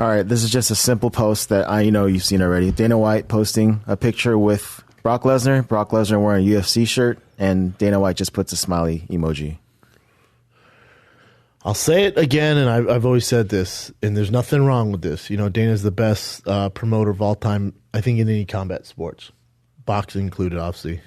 All right, this is just a simple post that I know you've seen already. Dana White posting a picture with Brock Lesnar. Brock Lesnar wearing a UFC shirt, and Dana White just puts a smiley emoji. I'll say it again, and I've always said this, and there's nothing wrong with this. You know, Dana's the best promoter of all time, I think, in any combat sports, boxing included, obviously.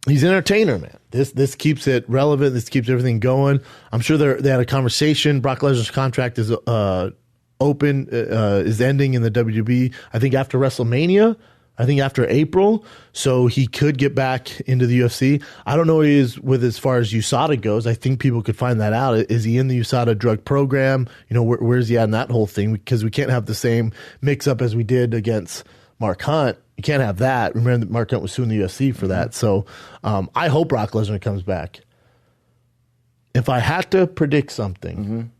He's an entertainer, man. This keeps it relevant. This keeps everything going. I'm sure they had a conversation. Brock Lesnar's contract is is ending in the WWE, I think, after WrestleMania. I think after April, so he could get back into the UFC. I don't know where he is with as far as USADA goes. I think people could find that out. Is he in the USADA drug program? You know, where's he at in that whole thing? Because we can't have the same mix-up as we did against Mark Hunt. You can't have that. Remember that Mark Hunt was suing the UFC for that. So I hope Brock Lesnar comes back. If I had to predict something,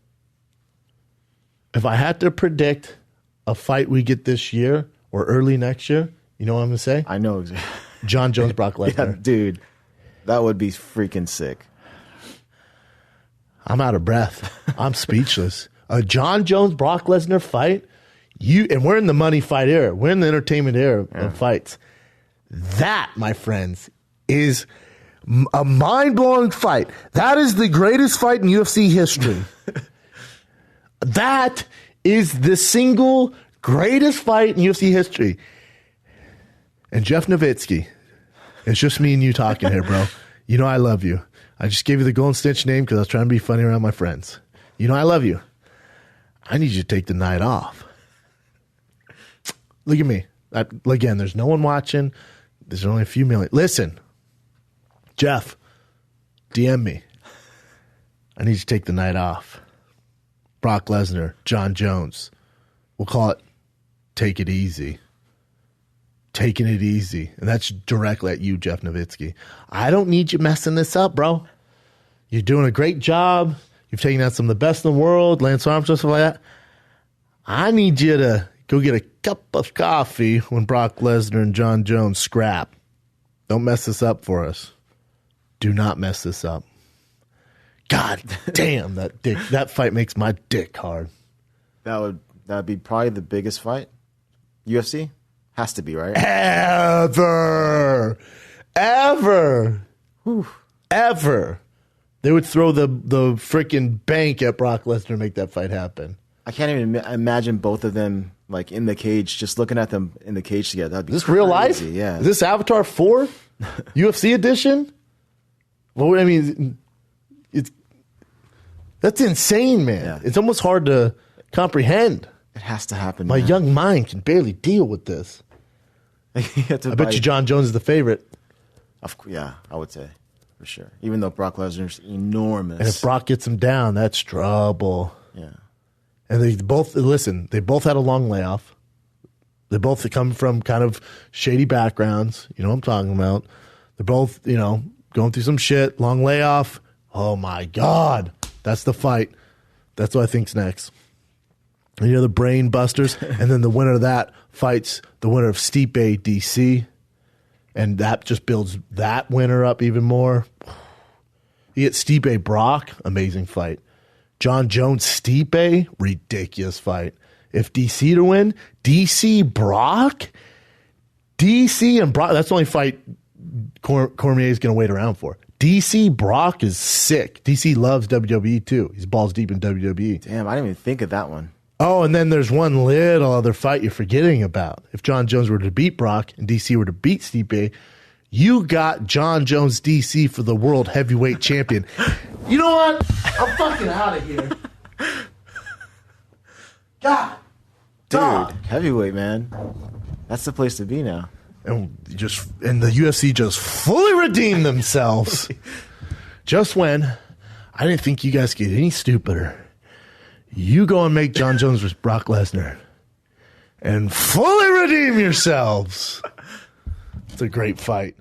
if I had to predict a fight we get this year or early next year, you know what I'm going to say? I know exactly. Jon Jones, Brock Lesnar. Yeah, dude, that would be freaking sick. I'm out of breath. I'm speechless. A Jon Jones, Brock Lesnar fight, and we're in the money fight era. We're in the entertainment era of fights. That, my friends, is a mind-blowing fight. That is the greatest fight in UFC history. That is the single greatest fight in UFC history. And Jeff Nowitzki, it's just me and you talking here, bro. You know I love you. I just gave you the Golden Snitch name because I was trying to be funny around my friends. You know I love you. I need you to take the night off. Look at me. Again, there's no one watching. There's only a few million. Listen, Jeff, DM me. I need you to take the night off. Brock Lesnar, Jon Jones. We'll call it Take It Easy. Taking it easy. And that's directly at you, Jeff Nowitzki. I don't need you messing this up, bro. You're doing a great job. You've taken out some of the best in the world, Lance Armstrong, stuff like that. I need you to go get a cup of coffee when Brock Lesnar and Jon Jones scrap. Don't mess this up for us. Do not mess this up. God damn, that fight makes my dick hard. That'd be probably the biggest fight. UFC? Has to be, right? Ever. Whew. Ever. They would throw the freaking bank at Brock Lesnar to make that fight happen. I can't even imagine both of them like in the cage, just looking at them in the cage together. That'd be is this crazy. real life? Yeah. Is this Avatar 4? UFC edition? Well, I mean, that's insane, man. Yeah. It's almost hard to comprehend. It has to happen. My young mind can barely deal with this. I bet you Jon Jones is the favorite. Yeah, I would say, for sure. Even though Brock Lesnar's enormous. And if Brock gets him down, that's trouble. Yeah. And they both had a long layoff. They both come from kind of shady backgrounds. You know what I'm talking about. They're both, going through some shit, long layoff. Oh, my God. That's the fight. That's what I think's next. And the brain busters. And then the winner of that fights the winner of Stipe DC. And that just builds that winner up even more. You get Stipe Brock, amazing fight. Jon Jones Stipe, ridiculous fight. If DC to win, DC Brock? DC and Brock, that's the only fight Cormier is going to wait around for. DC Brock is sick. DC loves WWE too. He's balls deep in WWE. Damn, I didn't even think of that one. Oh, and then there's one little other fight you're forgetting about. If Jon Jones were to beat Brock and DC were to beat Stipe, you got Jon Jones DC for the world heavyweight champion. You know what? I'm fucking out of here. God. Dude, heavyweight, man. That's the place to be now. And the UFC just fully redeemed themselves. Just when I didn't think you guys get any stupider. You go and make Jon Jones versus Brock Lesnar and fully redeem yourselves. It's a great fight.